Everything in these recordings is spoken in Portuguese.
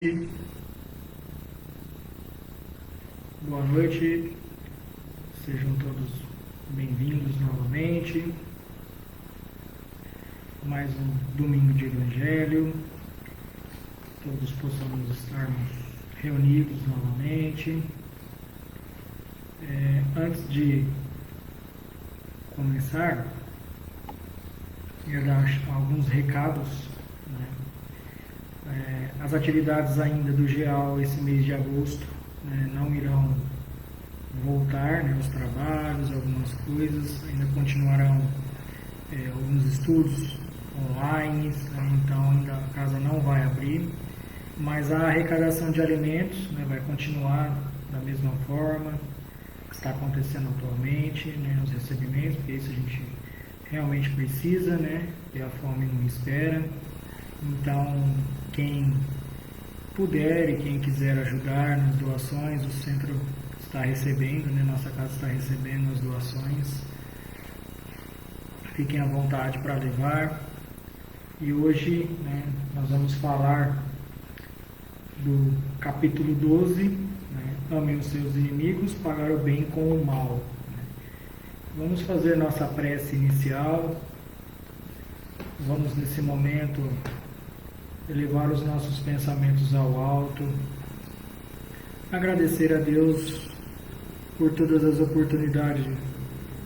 Boa noite, sejam todos bem-vindos novamente. Mais um domingo de Evangelho, todos possamos estarmos reunidos novamente. Antes de começar, eu dar alguns recados. As atividades ainda do GEAL esse mês de agosto não irão voltar, os trabalhos, algumas coisas, ainda continuarão alguns estudos online, então ainda a casa não vai abrir, mas a arrecadação de alimentos vai continuar da mesma forma que está acontecendo atualmente, os recebimentos, porque isso a gente realmente precisa, e a fome não espera. Então, quem puder e quem quiser ajudar nas doações, o centro está recebendo, nossa casa está recebendo as doações. Fiquem à vontade para levar. E hoje nós vamos falar do capítulo 12, Amem os seus inimigos, pagar o bem com o mal. Vamos fazer nossa prece inicial. Vamos nesse momento elevar os nossos pensamentos ao alto, agradecer a Deus por todas as oportunidades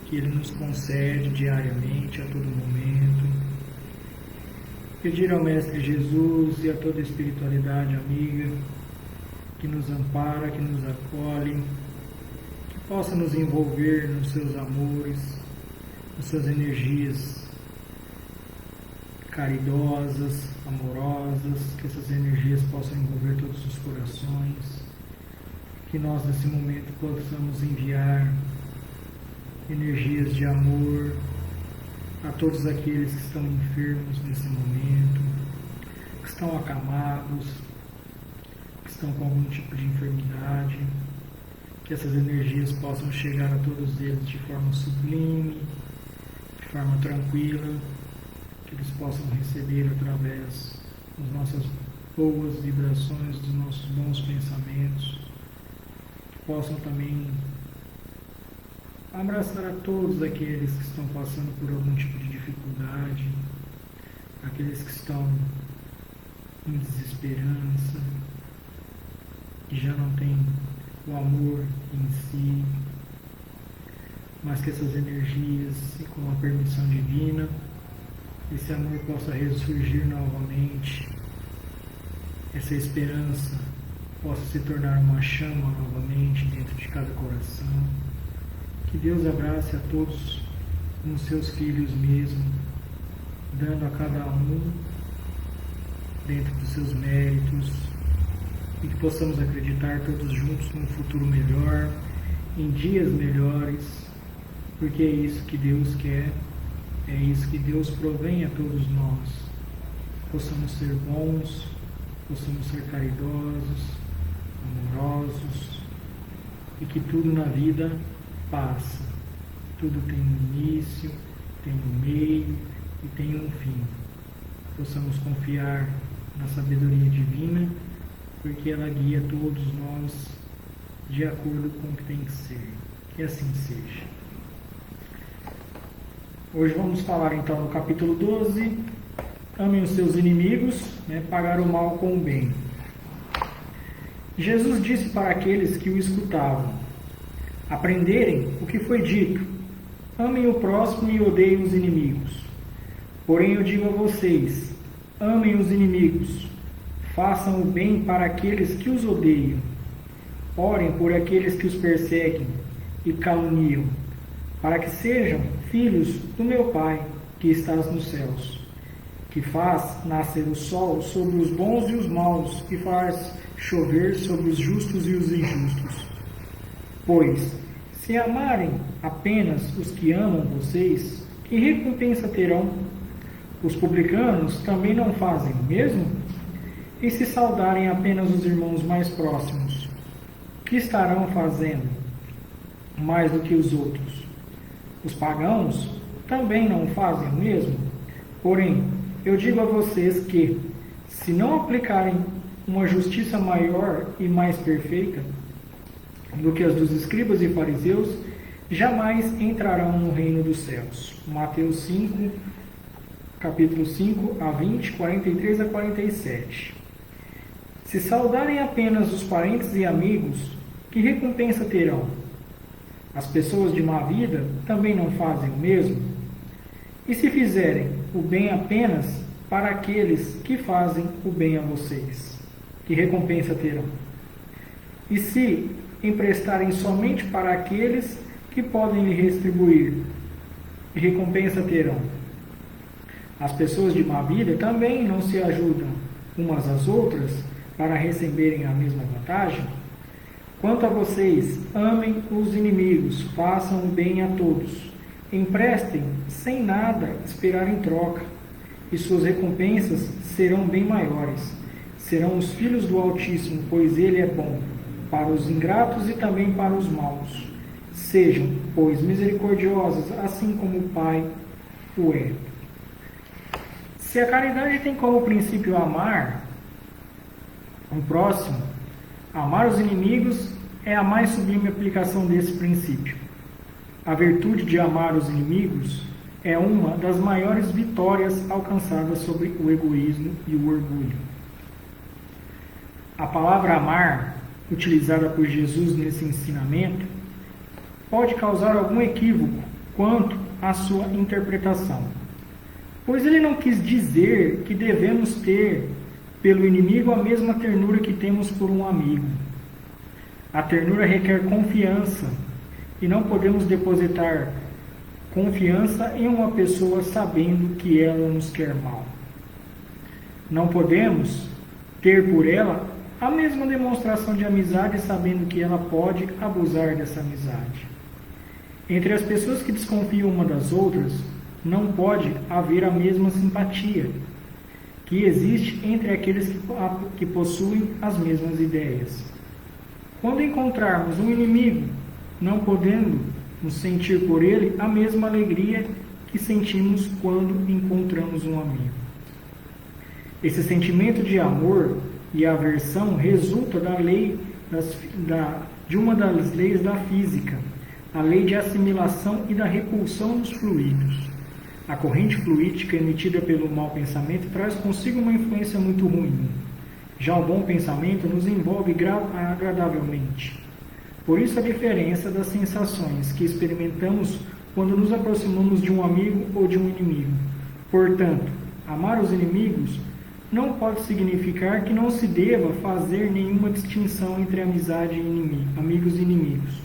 que Ele nos concede diariamente, a todo momento. Pedir ao Mestre Jesus e a toda a espiritualidade amiga que nos ampara, que nos acolhe, que possa nos envolver nos seus amores, nas suas energias caridosas, amorosas, que essas energias possam envolver todos os corações, que nós nesse momento possamos enviar energias de amor a todos aqueles que estão enfermos nesse momento, que estão acamados, que estão com algum tipo de enfermidade, que essas energias possam chegar a todos eles de forma sublime, de forma tranquila, que eles possam receber através das nossas boas vibrações, dos nossos bons pensamentos, que possam também abraçar a todos aqueles que estão passando por algum tipo de dificuldade, aqueles que estão em desesperança, que já não têm o amor em si, mas que essas energias, e com a permissão divina, esse amor possa ressurgir novamente, essa esperança possa se tornar uma chama novamente dentro de cada coração. Que Deus abrace a todos como seus filhos mesmo, dando a cada um dentro dos seus méritos, e que possamos acreditar todos juntos num futuro melhor, em dias melhores, porque é isso que Deus quer. É isso que Deus provém a todos nós. Possamos ser bons, possamos ser caridosos, amorosos, e que tudo na vida passa. Tudo tem um início, tem um meio e tem um fim. Possamos confiar na sabedoria divina, porque ela guia todos nós de acordo com o que tem que ser. Que assim seja. Hoje vamos falar então no capítulo 12, amem os seus inimigos, pagar o mal com o bem. Jesus disse para aqueles que o escutavam: aprenderem o que foi dito, amem o próximo e odeiem os inimigos. Porém eu digo a vocês, amem os inimigos, façam o bem para aqueles que os odeiam, orem por aqueles que os perseguem e caluniam, para que sejam filhos do meu Pai que estás nos céus, que faz nascer o sol sobre os bons e os maus, e faz chover sobre os justos e os injustos. Pois, se amarem apenas os que amam vocês, que recompensa terão? Os publicanos também não fazem o mesmo? E se saudarem apenas os irmãos mais próximos, que estarão fazendo mais do que os outros? Os pagãos também não fazem o mesmo? Porém, eu digo a vocês que, se não aplicarem uma justiça maior e mais perfeita do que as dos escribas e fariseus, jamais entrarão no reino dos céus. Mateus 5, capítulo 5 a 20, 43 a 47. Se saudarem apenas os parentes e amigos, que recompensa terão? As pessoas de má vida também não fazem o mesmo? E se fizerem o bem apenas para aqueles que fazem o bem a vocês, que recompensa terão? E se emprestarem somente para aqueles que podem lhe retribuir, que recompensa terão? As pessoas de má vida também não se ajudam umas às outras para receberem a mesma vantagem? Quanto a vocês, amem os inimigos, façam o bem a todos, emprestem sem nada esperar em troca, e suas recompensas serão bem maiores. Serão os filhos do Altíssimo, pois ele é bom, para os ingratos e também para os maus. Sejam, pois, misericordiosos, assim como o Pai o é. Se a caridade tem como princípio amar o próximo, amar os inimigos é a mais sublime aplicação desse princípio. A virtude de amar os inimigos é uma das maiores vitórias alcançadas sobre o egoísmo e o orgulho. A palavra amar, utilizada por Jesus nesse ensinamento, pode causar algum equívoco quanto à sua interpretação, pois ele não quis dizer que devemos ter pelo inimigo a mesma ternura que temos por um amigo. A ternura requer confiança, e não podemos depositar confiança em uma pessoa sabendo que ela nos quer mal. Não podemos ter por ela a mesma demonstração de amizade sabendo que ela pode abusar dessa amizade. Entre as pessoas que desconfiam uma das outras, não pode haver a mesma simpatia que existe entre aqueles que possuem as mesmas ideias. Quando encontrarmos um inimigo, não podemos sentir por ele a mesma alegria que sentimos quando encontramos um amigo. Esse sentimento de amor e aversão resulta da lei de uma das leis da física, a lei de assimilação e da repulsão dos fluidos. A corrente fluídica emitida pelo mau pensamento traz consigo uma influência muito ruim. Já o bom pensamento nos envolve agradavelmente. Por isso a diferença das sensações que experimentamos quando nos aproximamos de um amigo ou de um inimigo. Portanto, amar os inimigos não pode significar que não se deva fazer nenhuma distinção entre amizade e amigos e inimigos.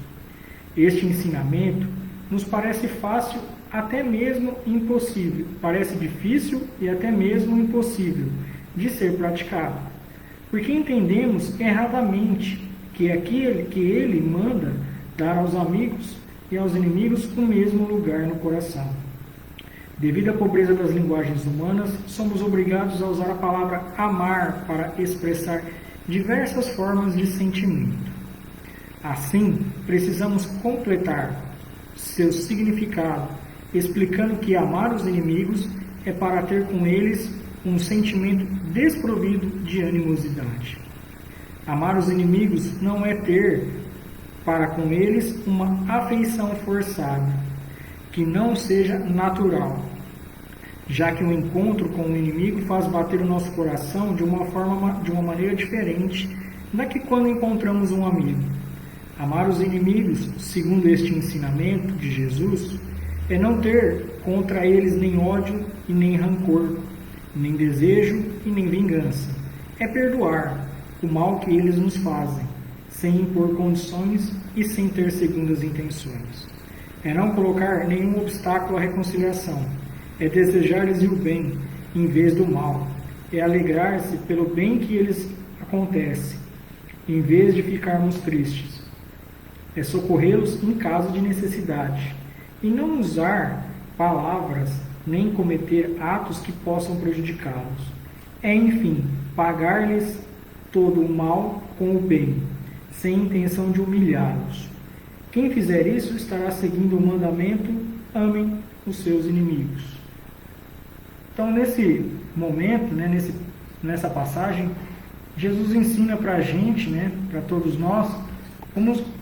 Este ensinamento nos parece fácil, até mesmo impossível. Parece difícil e até mesmo impossível de ser praticado, porque entendemos erradamente que ele manda dar aos amigos e aos inimigos o mesmo lugar no coração. Devido à pobreza das linguagens humanas, somos obrigados a usar a palavra amar para expressar diversas formas de sentimento. Assim, precisamos completar seu significado, explicando que amar os inimigos é para ter com eles um sentimento desprovido de animosidade. Amar os inimigos não é ter para com eles uma afeição forçada, que não seja natural, já que o encontro com o inimigo faz bater o nosso coração de uma maneira diferente da que quando encontramos um amigo. Amar os inimigos, segundo este ensinamento de Jesus, é não ter contra eles nem ódio e nem rancor, nem desejo e nem vingança. É perdoar o mal que eles nos fazem, sem impor condições e sem ter segundas intenções. É não colocar nenhum obstáculo à reconciliação. É desejar-lhes o bem, em vez do mal. É alegrar-se pelo bem que eles acontece, em vez de ficarmos tristes. É socorrê-los em caso de necessidade. E não usar palavras, nem cometer atos que possam prejudicá-los. É, enfim, pagar-lhes todo o mal com o bem, sem intenção de humilhá-los. Quem fizer isso estará seguindo o mandamento: amem os seus inimigos. Então, nesse momento, nessa passagem, Jesus ensina para a gente, né, para todos nós,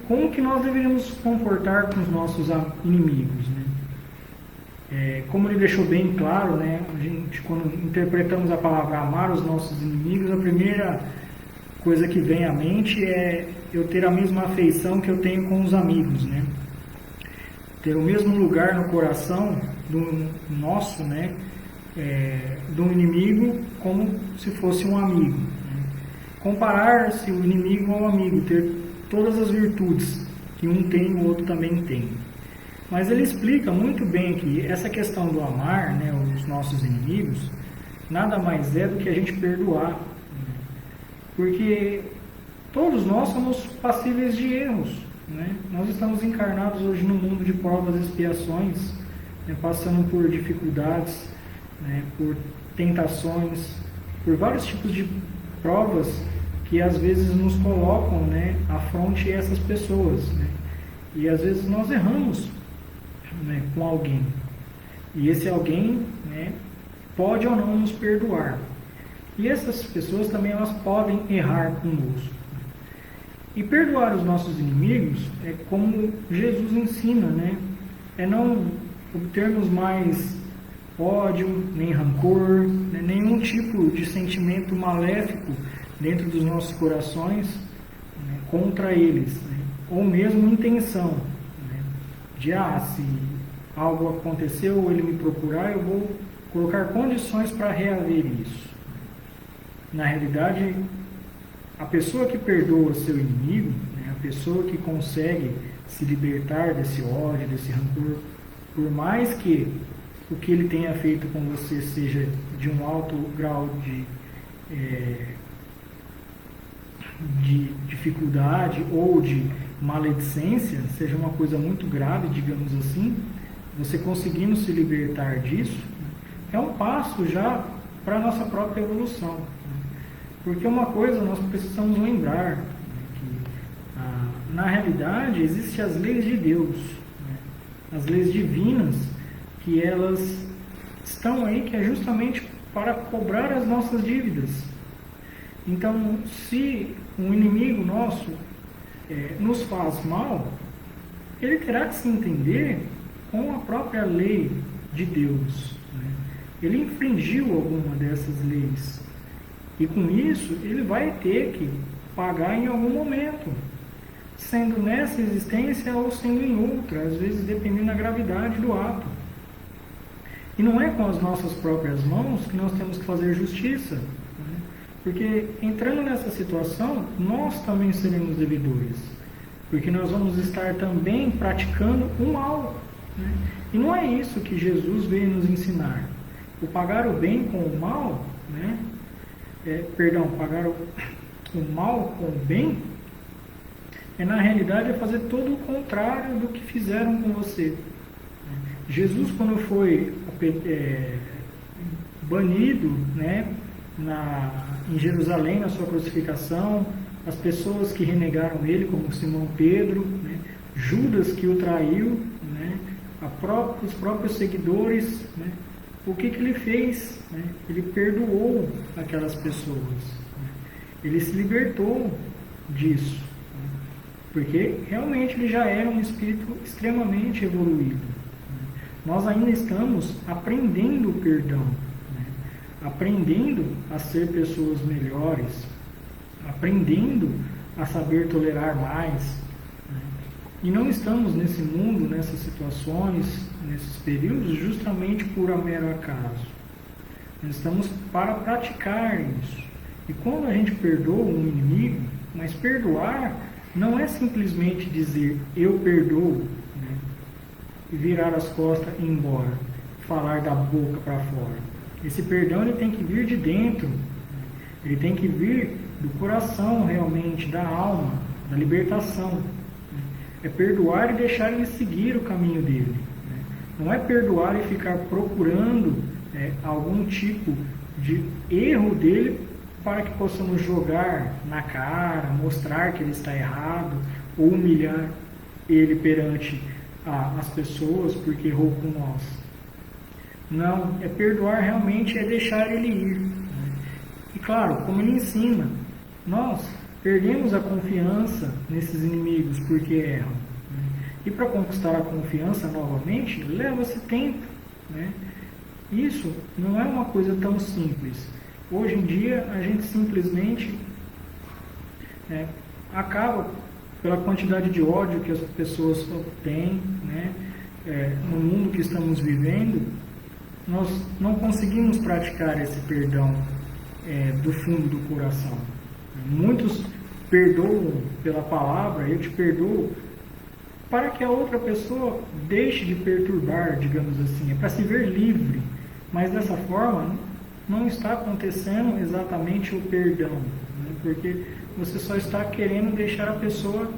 como que nós deveríamos comportar com os nossos inimigos, né? Como ele deixou bem claro, né, a gente, quando interpretamos a palavra amar os nossos inimigos, a primeira coisa que vem à mente é eu ter a mesma afeição que eu tenho com os amigos, né? Ter o mesmo lugar no coração do nosso, né, do inimigo como se fosse um amigo, né? Comparar-se o inimigo ao amigo, ter todas as virtudes que um tem e o outro também tem. Mas ele explica muito bem que essa questão do amar, né, os nossos inimigos, nada mais é do que a gente perdoar, né? Porque todos nós somos passíveis de erros, né? Nós estamos encarnados hoje no mundo de provas e expiações, né, passando por dificuldades, né, por tentações, por vários tipos de provas que às vezes nos colocam, né, à fronte essas pessoas, né? E às vezes nós erramos, né, com alguém, e esse alguém, né, pode ou não nos perdoar, e essas pessoas também elas podem errar conosco. E perdoar os nossos inimigos é como Jesus ensina, né? É não obtermos mais ódio, nem rancor, né, nenhum tipo de sentimento maléfico dentro dos nossos corações, né, contra eles, né? Ou mesmo intenção, né, de se algo aconteceu, ele me procurar, eu vou colocar condições para reaver isso. Na realidade, a pessoa que perdoa seu inimigo, né, a pessoa que consegue se libertar desse ódio, desse rancor, por mais que o que ele tenha feito com você seja de um alto grau de dificuldade ou de maledicência, seja uma coisa muito grave, digamos assim, você conseguindo se libertar disso, é um passo já para a nossa própria evolução. Porque uma coisa nós precisamos lembrar, né, que na realidade existem as leis de Deus, né, as leis divinas, que elas estão aí, que é justamente para cobrar as nossas dívidas. Então, se um inimigo nosso nos faz mal, ele terá que se entender com a própria lei de Deus, né? Ele infringiu alguma dessas leis, e com isso ele vai ter que pagar em algum momento, sendo nessa existência ou sendo em outra, às vezes dependendo da gravidade do ato. E não é com as nossas próprias mãos que nós temos que fazer justiça, né? Porque entrando nessa situação, nós também seremos devedores, porque nós vamos estar também praticando o mal, né? E não é isso que Jesus veio nos ensinar. O pagar o bem com o mal, né? Pagar o mal com o bem, na realidade fazer todo o contrário do que fizeram com você. Jesus, quando foi banido, né, em Jerusalém, na sua crucificação, as pessoas que renegaram ele, como Simão Pedro, né, Judas que o traiu, né, os próprios seguidores, né, o que ele fez? Né? Ele perdoou aquelas pessoas, né? Ele se libertou disso, né? Porque realmente ele já era um espírito extremamente evoluído, né? Nós ainda estamos aprendendo o perdão, né? Aprendendo a ser pessoas melhores, aprendendo a saber tolerar mais, né? E não estamos nesse mundo, nessas situações, nesses períodos, justamente por mero acaso. Nós estamos para praticar isso. E quando a gente perdoa um inimigo, mas perdoar não é simplesmente dizer eu perdoo, né, e virar as costas e ir embora, falar da boca para fora. Esse perdão ele tem que vir de dentro, né? Ele tem que vir do coração realmente, da alma, da libertação, né? É perdoar e deixar ele seguir o caminho dele. Não é perdoar e ficar procurando algum tipo de erro dele para que possamos jogar na cara, mostrar que ele está errado, ou humilhar ele perante as pessoas porque errou com nós. Não, perdoar realmente é deixar ele ir, né? E claro, como ele ensina, nós perdemos a confiança nesses inimigos porque erram. E para conquistar a confiança novamente, leva-se tempo. Né? Isso não é uma coisa tão simples. Hoje em dia, a gente simplesmente acaba, pela quantidade de ódio que as pessoas têm, né? No mundo que estamos vivendo, nós não conseguimos praticar esse perdão do fundo do coração. Muitos perdoam pela palavra, eu te perdoo, para que a outra pessoa deixe de perturbar, digamos assim, é para se ver livre, mas dessa forma não está acontecendo exatamente o perdão, né? Porque você só está querendo deixar a pessoa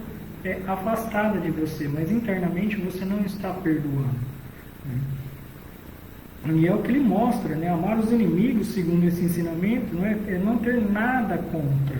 afastada de você, mas internamente você não está perdoando. Né? E é o que ele mostra, né? Amar os inimigos, segundo esse ensinamento, é não ter nada contra.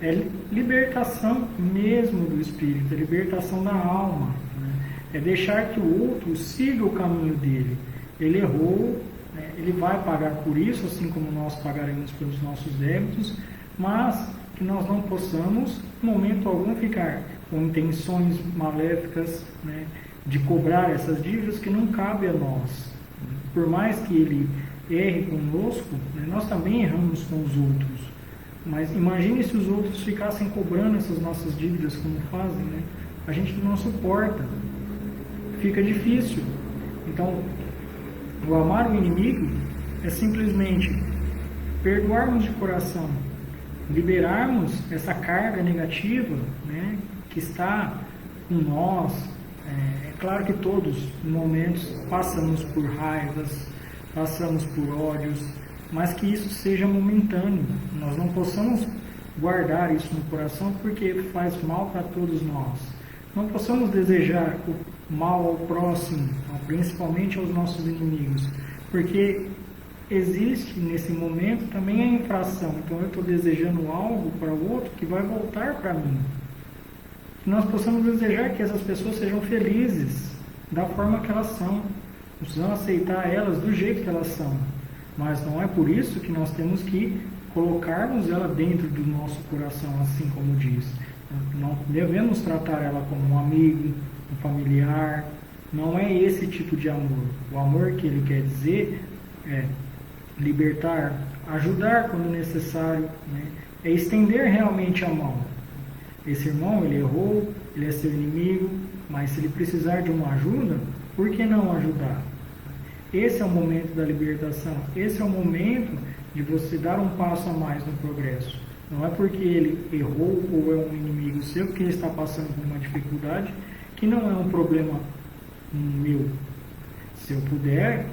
É libertação mesmo do espírito, é libertação da alma. Né? É deixar que o outro siga o caminho dele. Ele errou, né? Ele vai pagar por isso, assim como nós pagaremos pelos nossos débitos, mas que nós não possamos, em momento algum, ficar com intenções maléficas, né? De cobrar essas dívidas que não cabe a nós. Por mais que ele erre conosco, né? Nós também erramos com os outros. Mas imagine se os outros ficassem cobrando essas nossas dívidas como fazem, né? A gente não suporta, fica difícil. Então, o amar o inimigo é simplesmente perdoarmos de coração, liberarmos essa carga negativa, né, que está com nós. É claro que todos, em momentos, passamos por raivas, passamos por ódios, mas que isso seja momentâneo. Nós não possamos guardar isso no coração porque faz mal para todos nós. Não possamos desejar o mal ao próximo, principalmente aos nossos inimigos, porque existe nesse momento também a infração. Então eu estou desejando algo para o outro que vai voltar para mim. Que nós possamos desejar que essas pessoas sejam felizes da forma que elas são. Precisamos aceitar elas do jeito que elas são. Mas não é por isso que nós temos que colocarmos ela dentro do nosso coração, assim como diz. Não devemos tratar ela como um amigo, um familiar. Não é esse tipo de amor. O amor que ele quer dizer é libertar, ajudar quando necessário, né? É estender realmente a mão. Esse irmão, ele errou, ele é seu inimigo, mas se ele precisar de uma ajuda, por que não ajudar? Esse é o momento da libertação, esse é o momento de você dar um passo a mais no progresso. Não é porque ele errou ou é um inimigo seu, que ele está passando por uma dificuldade, que não é um problema meu. Se eu puder,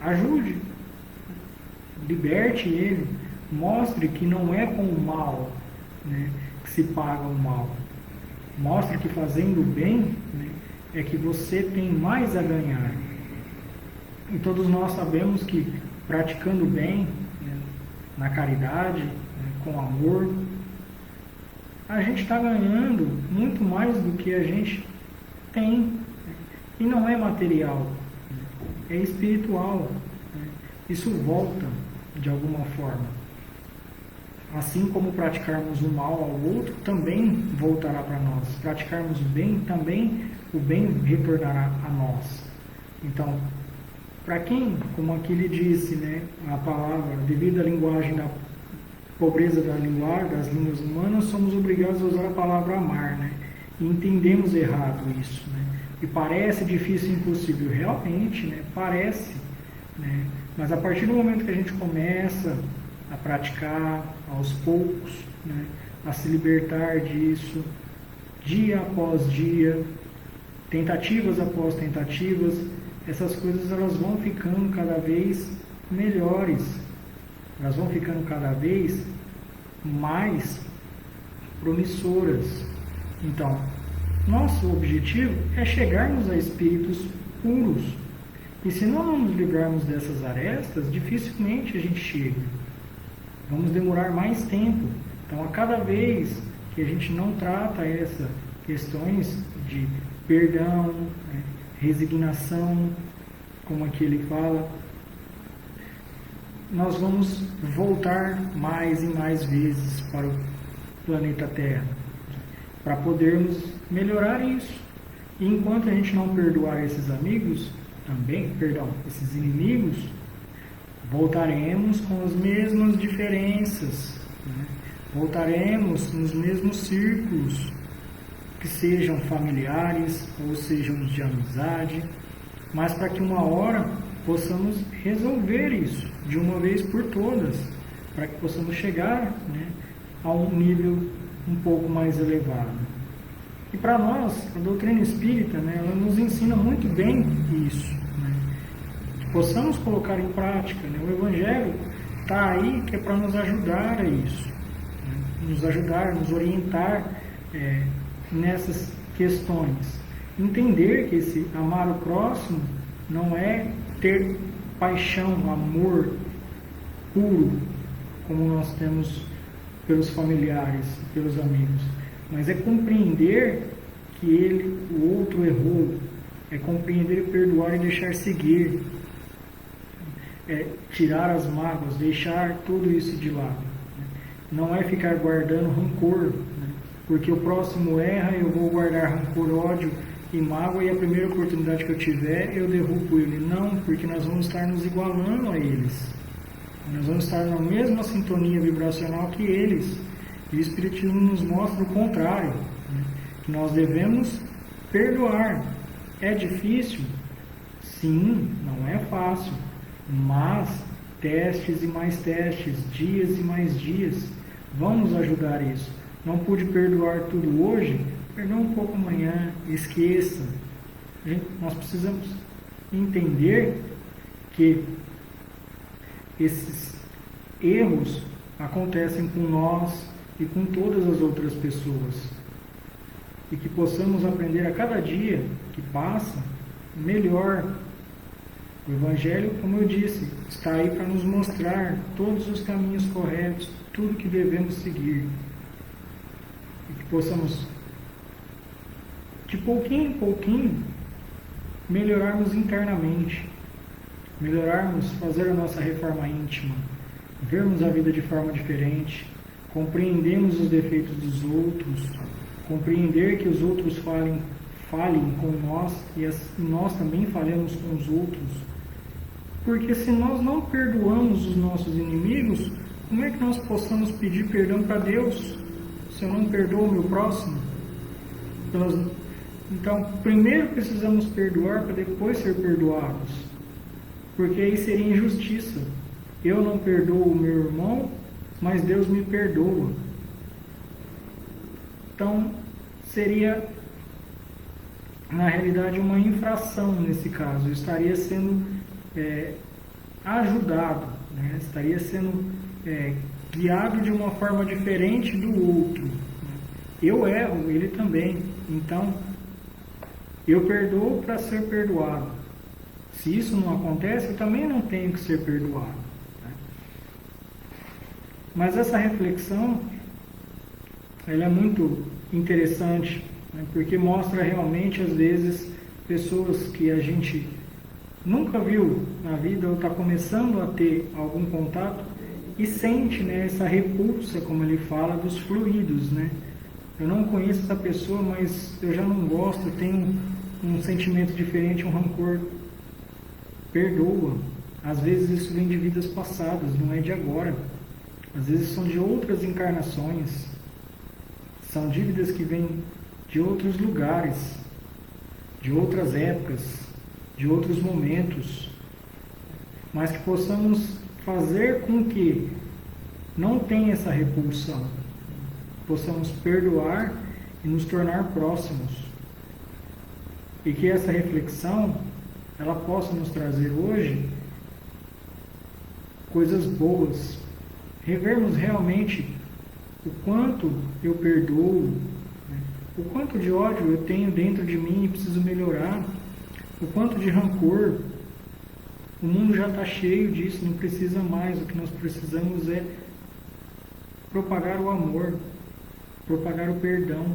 ajude, liberte ele, mostre que não é com o mal, né, que se paga o mal. Mostre que fazendo o bem, né, é que você tem mais a ganhar. E todos nós sabemos que praticando bem, né, na caridade, né, com amor, a gente está ganhando muito mais do que a gente tem. Né? E não é material, é espiritual. Né? Isso volta de alguma forma. Assim como praticarmos o mal ao outro, também voltará para nós. Praticarmos o bem, também o bem retornará a nós. Então, para quem, como aqui ele disse, né, a palavra, devido à linguagem da pobreza da linguagem, das línguas humanas, somos obrigados a usar a palavra amar, né? E entendemos errado isso, né? E parece difícil e impossível, realmente, né? Parece, né? Mas a partir do momento que a gente começa a praticar aos poucos, né, a se libertar disso, dia após dia, tentativas após tentativas, essas coisas elas vão ficando cada vez melhores, elas vão ficando cada vez mais promissoras. Então, nosso objetivo é chegarmos a espíritos puros. E se não nos livrarmos dessas arestas, dificilmente a gente chega. Vamos demorar mais tempo. Então, a cada vez que a gente não trata essas questões de perdão, resignação, como aqui ele fala, nós vamos voltar mais e mais vezes para o planeta Terra, para podermos melhorar isso. E enquanto a gente não perdoar esses esses inimigos, voltaremos com as mesmas diferenças, né? Voltaremos nos mesmos círculos, que sejam familiares ou sejam de amizade, mas para que uma hora possamos resolver isso de uma vez por todas, para que possamos chegar, né, a um nível um pouco mais elevado. E para nós, a doutrina espírita, né, ela nos ensina muito bem isso, né, que possamos colocar em prática, né. O Evangelho está aí que é para nos ajudar a isso, né, nos ajudar, nos orientar nessas questões. Entender que esse amar o próximo não é ter paixão, amor puro, como nós temos pelos familiares, pelos amigos, mas é compreender que o outro errou, é compreender e perdoar e deixar seguir, é tirar as mágoas, deixar tudo isso de lado. Não é ficar guardando rancor, né? Porque o próximo erra, eu vou guardar rancor, ódio e mágoa, e a primeira oportunidade que eu tiver, eu derrubo ele. Não, porque nós vamos estar nos igualando a eles. Nós vamos estar na mesma sintonia vibracional que eles. E o Espiritismo nos mostra o contrário, né? Que nós devemos perdoar. É difícil? Sim, não é fácil. Mas testes e mais testes, dias e mais dias, vão nos ajudar isso. Não pude perdoar tudo hoje, perdoa um pouco amanhã, esqueça. Nós precisamos entender que esses erros acontecem com nós e com todas as outras pessoas. E que possamos aprender a cada dia que passa melhor. O Evangelho, como eu disse, está aí para nos mostrar todos os caminhos corretos, tudo que devemos seguir. E que possamos, de pouquinho em pouquinho, melhorarmos internamente, melhorarmos, fazer a nossa reforma íntima, vermos a vida de forma diferente, compreendermos os defeitos dos outros, compreender que os outros falem com nós e nós também falemos com os outros. Porque se nós não perdoamos os nossos inimigos, como é que nós possamos pedir perdão para Deus se eu não perdoo o meu próximo? Então, primeiro precisamos perdoar para depois ser perdoados. Porque aí seria injustiça. Eu não perdoo o meu irmão, mas Deus me perdoa. Então, seria, na realidade, uma infração nesse caso. Eu estaria sendo ajudado, né? Estaria sendo guiado de uma forma diferente do outro. Eu erro, ele também. Então, eu perdoo para ser perdoado. Se isso não acontece, eu também não tenho que ser perdoado, né? Mas essa reflexão, ela é muito interessante, né? Porque mostra realmente, às vezes, pessoas que a gente nunca viu na vida ou está começando a ter algum contato e sente, né, essa repulsa, como ele fala, dos fluidos, né? Eu não conheço essa pessoa, mas eu já não gosto, eu tenho um sentimento diferente, um rancor. Perdoa. Às vezes isso vem de vidas passadas, não é de agora. Às vezes são de outras encarnações. São dívidas que vêm de outros lugares, de outras épocas, de outros momentos. Mas que possamos fazer com que não tenha essa repulsão. Possamos perdoar e nos tornar próximos. E que essa reflexão, ela possa nos trazer hoje coisas boas. Revermos realmente o quanto eu perdoo, né? O quanto de ódio eu tenho dentro de mim e preciso melhorar, o quanto de rancor. O mundo já está cheio disso, não precisa mais. O que nós precisamos é propagar o amor, propagar o perdão.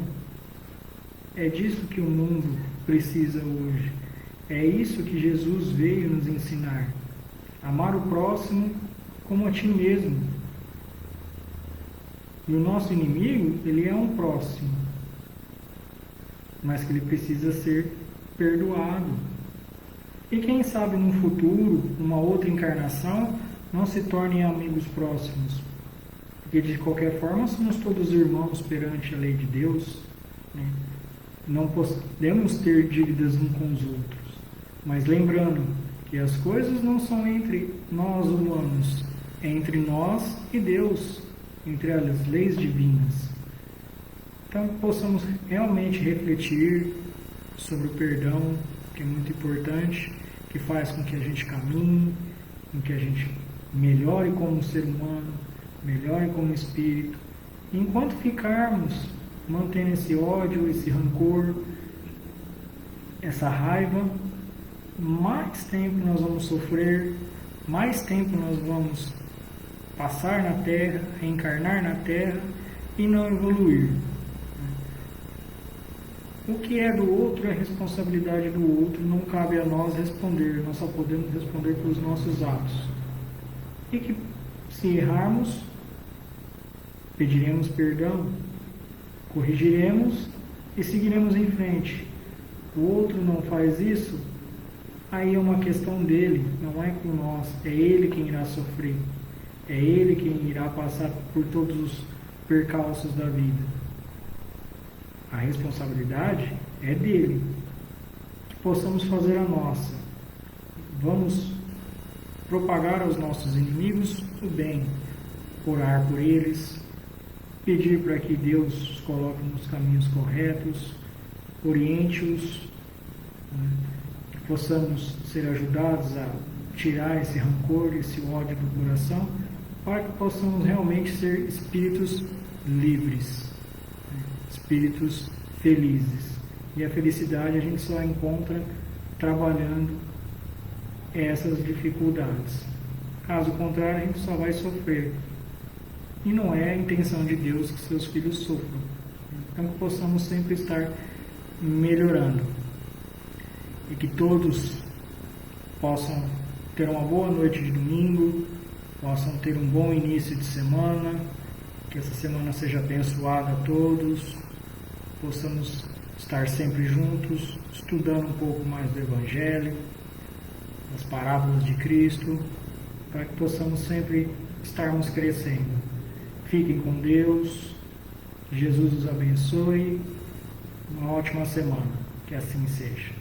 É disso que o mundo precisa hoje. É isso que Jesus veio nos ensinar. Amar o próximo como a ti mesmo. E o nosso inimigo, ele é um próximo, mas que ele precisa ser perdoado. E quem sabe no futuro, numa outra encarnação, não se tornem amigos próximos. Porque de qualquer forma somos todos irmãos perante a lei de Deus, né? Não podemos ter dívidas uns com os outros. Mas lembrando que as coisas não são entre nós humanos, é entre nós e Deus, entre as leis divinas. Então possamos realmente refletir sobre o perdão, que é muito importante, que faz com que a gente caminhe, com que a gente melhore como ser humano, melhore como espírito. E enquanto ficarmos mantendo esse ódio, esse rancor, essa raiva, mais tempo nós vamos sofrer, mais tempo nós vamos passar na Terra, reencarnar na Terra e não evoluir. O que é do outro é responsabilidade do outro, não cabe a nós responder, nós só podemos responder pelos nossos atos. E que, se errarmos, pediremos perdão, corrigiremos e seguiremos em frente. O outro não faz isso, aí é uma questão dele, não é com nós, é ele quem irá sofrer, é ele quem irá passar por todos os percalços da vida. A responsabilidade é dele. Que possamos fazer a nossa. Vamos propagar aos nossos inimigos o bem, orar por eles, pedir para que Deus os coloque nos caminhos corretos, oriente-os, né? Que possamos ser ajudados a tirar esse rancor, esse ódio do coração, para que possamos realmente ser espíritos livres, espíritos felizes. E a felicidade a gente só encontra trabalhando essas dificuldades. Caso contrário, a gente só vai sofrer. E não é a intenção de Deus que seus filhos sofram. Então que possamos sempre estar melhorando. E que todos possam ter uma boa noite de domingo, possam ter um bom início de semana, que essa semana seja abençoada a todos, possamos estar sempre juntos, estudando um pouco mais do Evangelho, das parábolas de Cristo, para que possamos sempre estarmos crescendo. Fiquem com Deus, Jesus os abençoe, uma ótima semana, que assim seja.